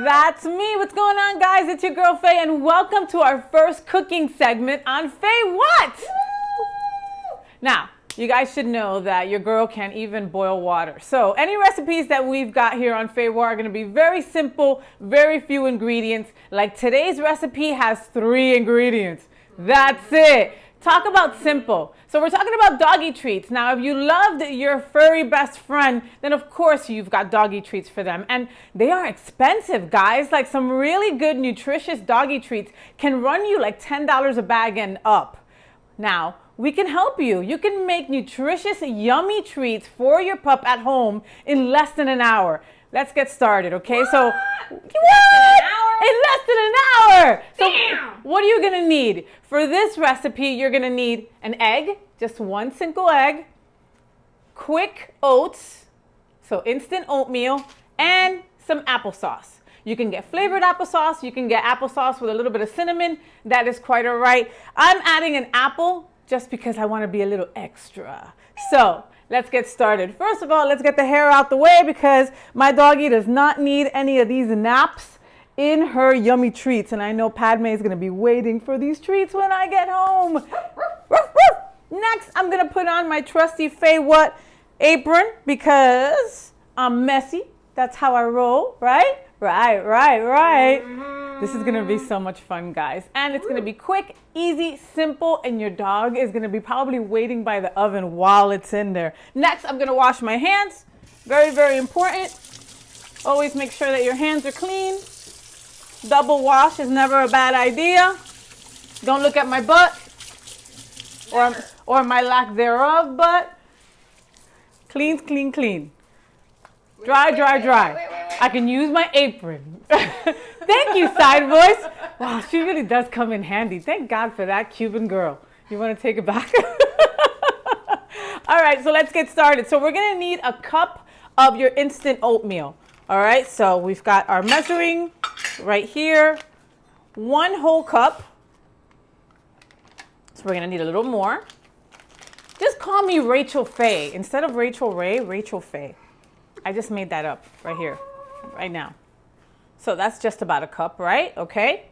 That's me. What's going on, guys? It's your girl Faye, and welcome to our first cooking segment on FayWhat. Now, you guys should know that your girl can't even boil water. So any recipes that we've got here on FayWhat are going to be very simple, very few ingredients. Like today's recipe has 3 ingredients. That's it. Talk about simple. So we're talking about doggy treats. Now, if you loved your furry best friend, then of course you've got doggy treats for them. And they are expensive, guys. Like some really good, nutritious doggy treats can run you like $10 a bag and up. Now, we can help you. You can make nutritious, yummy treats for your pup at home in less than an hour. Let's get started, okay? So, what? In less than an hour. So, what are you gonna need? For this recipe, you're gonna need an egg, just 1 single egg, quick oats, so instant oatmeal, and some applesauce. You can get flavored applesauce. You can get applesauce with a little bit of cinnamon. That is quite all right. I'm adding an apple just because I want to be a little extra. So let's get started. First of all, let's get the hair out the way because my doggie does not need any of these naps in her yummy treats. And I know Padme is going to be waiting for these treats when I get home. Next, I'm going to put on my trusty FayWhat apron because I'm messy. That's how I roll, right? Right. This is going to be so much fun, guys. And it's going to be quick, easy, simple, and your dog is going to be probably waiting by the oven while it's in there. Next, I'm going to wash my hands. Very, very important. Always make sure that your hands are clean. Double wash is never a bad idea. Don't look at my butt or my lack thereof, but clean. Dry. I can use my apron. Thank you, side voice. Wow, she really does come in handy. Thank God for that Cuban girl. You want to take it back? All right, so let's get started. So we're going to need a cup of your instant oatmeal. All right, so we've got our measuring right here. 1 whole cup. So we're going to need a little more. Just call me Rachel Faye. Instead of Rachel Ray, Rachel Faye. I just made that up right here, right now. So that's just about a cup, right? Okay.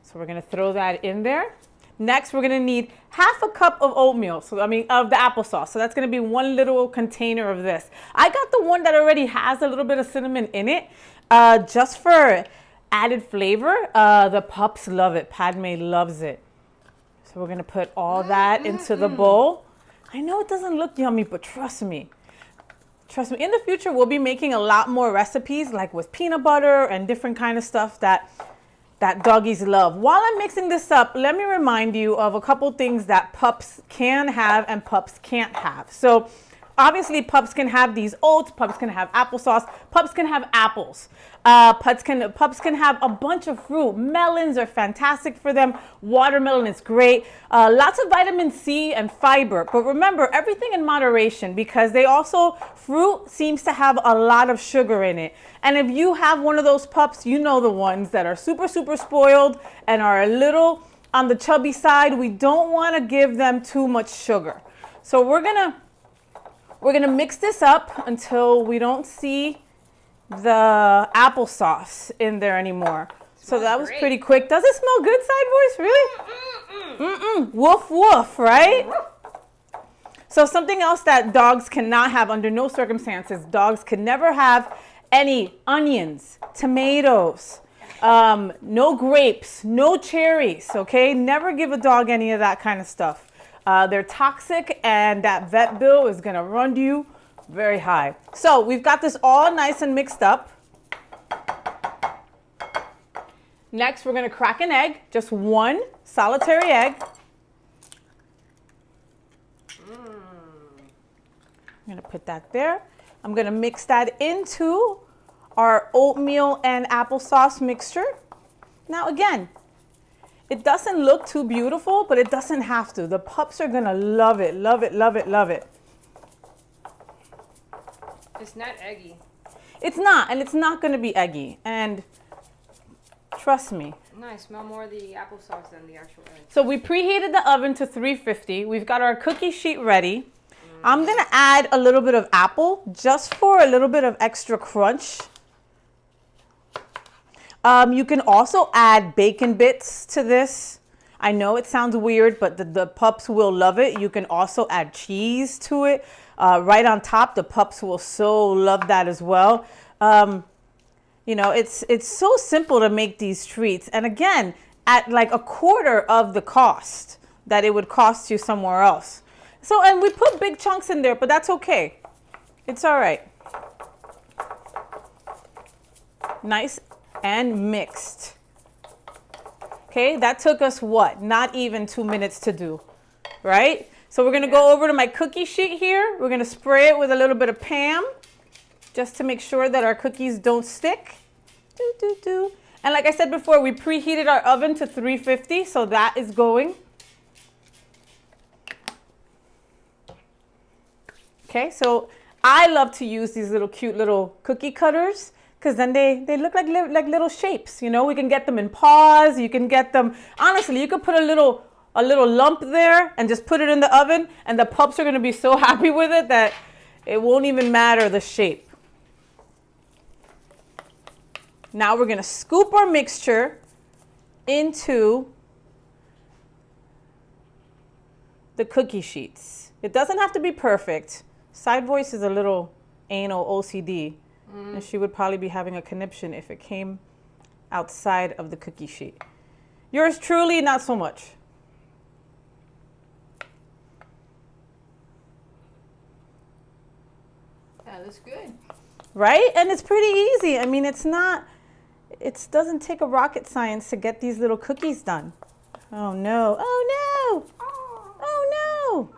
So we're going to throw that in there. Next, we're going to need half a cup of oatmeal. Of the applesauce. So that's going to be 1 little container of this. I got the one that already has a little bit of cinnamon in it, just for added flavor. The pups love it. Padme loves it. So we're going to put all that into the bowl. I know it doesn't look yummy, but trust me. Trust me, in the future, we'll be making a lot more recipes like with peanut butter and different kind of stuff that doggies love. While I'm mixing this up, let me remind you of a couple things that pups can have and pups can't have. So obviously, pups can have these oats, pups can have applesauce, pups can have apples. Pups can have a bunch of fruit. Melons are fantastic for them. Watermelon is great. Lots of vitamin C and fiber. But remember, everything in moderation because fruit seems to have a lot of sugar in it. And if you have one of those pups, you know the ones that are super, super spoiled and are a little on the chubby side. We don't want to give them too much sugar. So we're gonna mix this up until we don't see the applesauce in there anymore. So that was pretty quick. Does it smell good, side voice? Really? Woof, woof, right? So something else that dogs cannot have under no circumstances, dogs can never have any onions, tomatoes, no grapes, no cherries, okay? Never give a dog any of that kind of stuff. They're toxic and that vet bill is gonna run you very high. So we've got this all nice and mixed up. Next, we're gonna crack an egg, just 1 solitary egg. I'm gonna put that there. I'm gonna mix that into our oatmeal and applesauce mixture. Now again, it doesn't look too beautiful, but it doesn't have to. The pups are gonna love it, love it, love it, love it. It's not eggy. It's not, and it's not gonna be eggy. And trust me. No, I smell more of the applesauce than the actual egg. So we preheated the oven to 350. We've got our cookie sheet ready. I'm going to add a little bit of apple just for a little bit of extra crunch. You can also add bacon bits to this. I know it sounds weird, but the pups will love it. You can also add cheese to it right on top. The pups will so love that as well. You know, it's so simple to make these treats. And again, at like a quarter of the cost that it would cost you somewhere else. So, and we put big chunks in there, but that's okay. It's all right. Nice and mixed. Okay, that took us what? Not even 2 minutes to do, right? So we're gonna go over to my cookie sheet here. We're gonna spray it with a little bit of Pam just to make sure that our cookies don't stick. And like I said before, we preheated our oven to 350, so that is going. Okay, so I love to use these little cute little cookie cutters because then they look like little shapes. You know, we can get them in paws. You can get them, honestly, you could put a little lump there and just put it in the oven, and the pups are going to be so happy with it that it won't even matter the shape. Now we're going to scoop our mixture into the cookie sheets. It doesn't have to be perfect. Side voice is a little anal OCD, and she would probably be having a conniption if it came outside of the cookie sheet. Yours truly, not so much. That looks good. Right? And it's pretty easy. I mean, it doesn't take a rocket science to get these little cookies done. Oh no, oh no, oh no.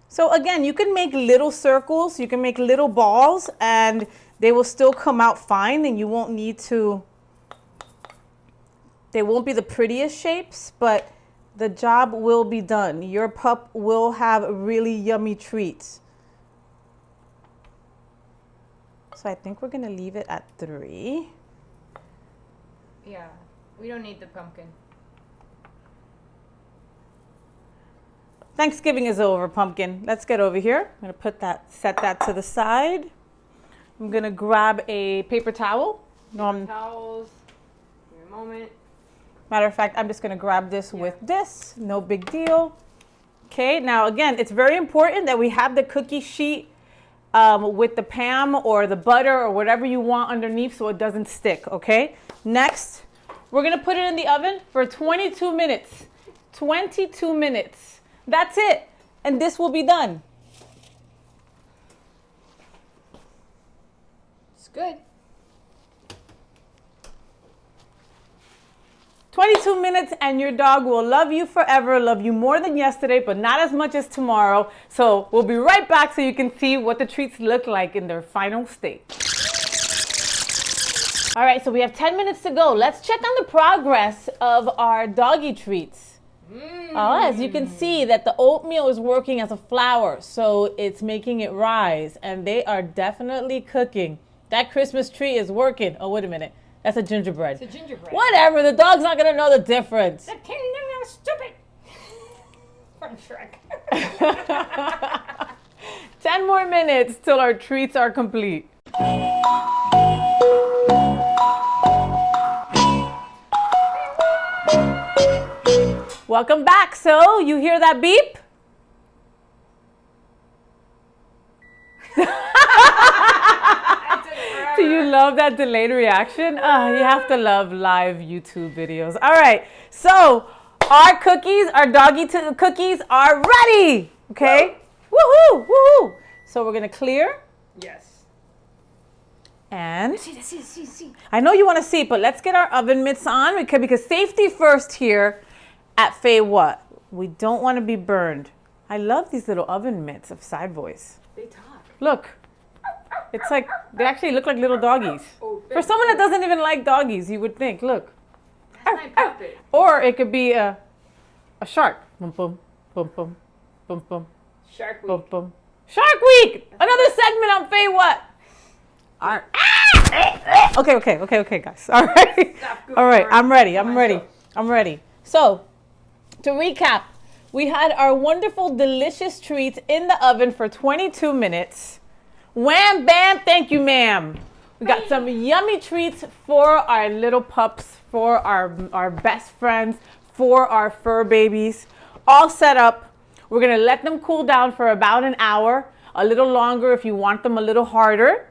So again, you can make little circles, you can make little balls, and they will still come out fine, and you won't need to, they won't be the prettiest shapes, but the job will be done. Your pup will have really yummy treats. So I think we're gonna leave it at 3. Yeah, we don't need the pumpkin. Thanksgiving is over, pumpkin. Let's get over here. I'm gonna set that to the side. I'm gonna grab a paper towel. Towels. Give me a moment. Matter of fact, I'm just gonna grab this with this. No big deal. Okay, now again, it's very important that we have the cookie sheet with the Pam or the butter or whatever you want underneath so it doesn't stick, okay? Next, we're gonna put it in the oven for 22 minutes. 22 minutes. That's it, and this will be done. It's good. 22 minutes and your dog will love you forever, love you more than yesterday, but not as much as tomorrow. So we'll be right back so you can see what the treats look like in their final state. All right, so we have 10 minutes to go. Let's check on the progress of our doggy treats. As you can see that the oatmeal is working as a flour, so it's making it rise, and they are definitely cooking. That Christmas tree is working. Oh, wait a minute. That's a gingerbread. It's a gingerbread. Whatever, the dog's not going to know the difference. That kingdom is stupid. From Shrek. 10 more minutes till our treats are complete. Welcome back. So, you hear that beep? Do you love that delayed reaction? You have to love live YouTube videos. All right, so our cookies, our doggy cookies are ready. Okay, woohoo, woohoo. So we're gonna clear. Yes. And See. I know you want to see, but let's get our oven mitts on because safety first here at FayWhat. We don't want to be burned. I love these little oven mitts of Side Voice. They talk. Look. It's like, they actually look like little doggies. Oh, for someone that doesn't even like doggies, you would think, look. That's my puppet. Or it could be a shark. Boom, boom, boom, boom, boom, boom. Shark Week. Boom, boom. Shark Week! Another segment on FayWhat. All right. Okay, guys. All right. All right, I'm ready. So, to recap, We had our wonderful, delicious treats in the oven for 22 minutes. Wham, bam, thank you, ma'am. We got some yummy treats for our little pups, for our best friends, for our fur babies. All set up. We're gonna let them cool down for about an hour, a little longer if you want them a little harder.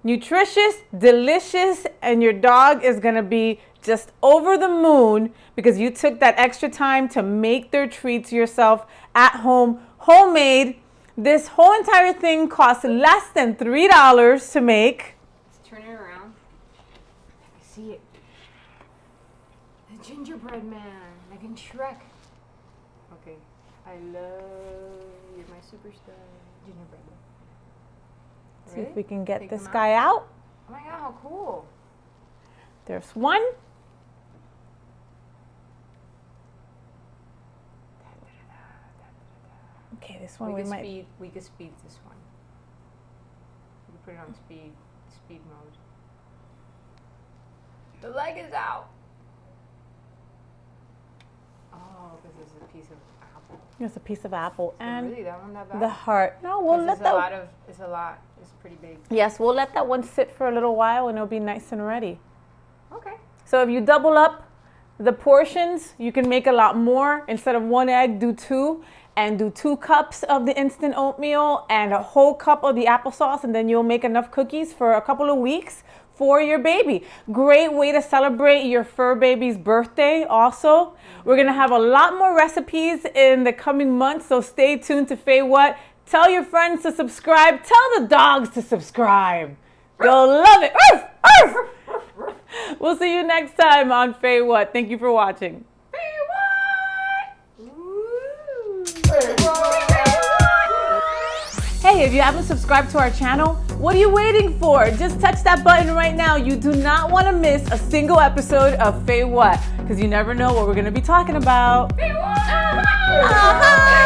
Nutritious, delicious, and your dog is gonna be just over the moon because you took that extra time to make their treats yourself at home, homemade. This whole entire thing costs less than $3 to make. Let's turn it around. I see it. The gingerbread man, like in Shrek. Okay, I love you're my superstar gingerbread man. See if we can get Take this them guy out. Oh my god, how cool! There's one. Okay, this one we might. We could speed this one. We could put it on speed mode. The leg is out. Oh, because it's a piece of apple. There's a piece of apple and really, that one that bad? the heart. No, we'll let that. It's a lot. It's pretty big. Yes, we'll let that one sit for a little while and it'll be nice and ready. Okay. So if you double up the portions, you can make a lot more. Instead of 1 egg, do 2. And do 2 cups of the instant oatmeal and a whole cup of the applesauce, and then you'll make enough cookies for a couple of weeks for your baby. Great way to celebrate your fur baby's birthday also. We're gonna have a lot more recipes in the coming months, so stay tuned to FayWhat. Tell your friends to subscribe. Tell the dogs to subscribe. They'll love it. Arf, arf. We'll see you next time on FayWhat. Thank you for watching. Hey, if you haven't subscribed to our channel, what are you waiting for? Just touch that button right now. You do not want to miss a single episode of FayWhat, because you never know what we're going to be talking about. FayWhat!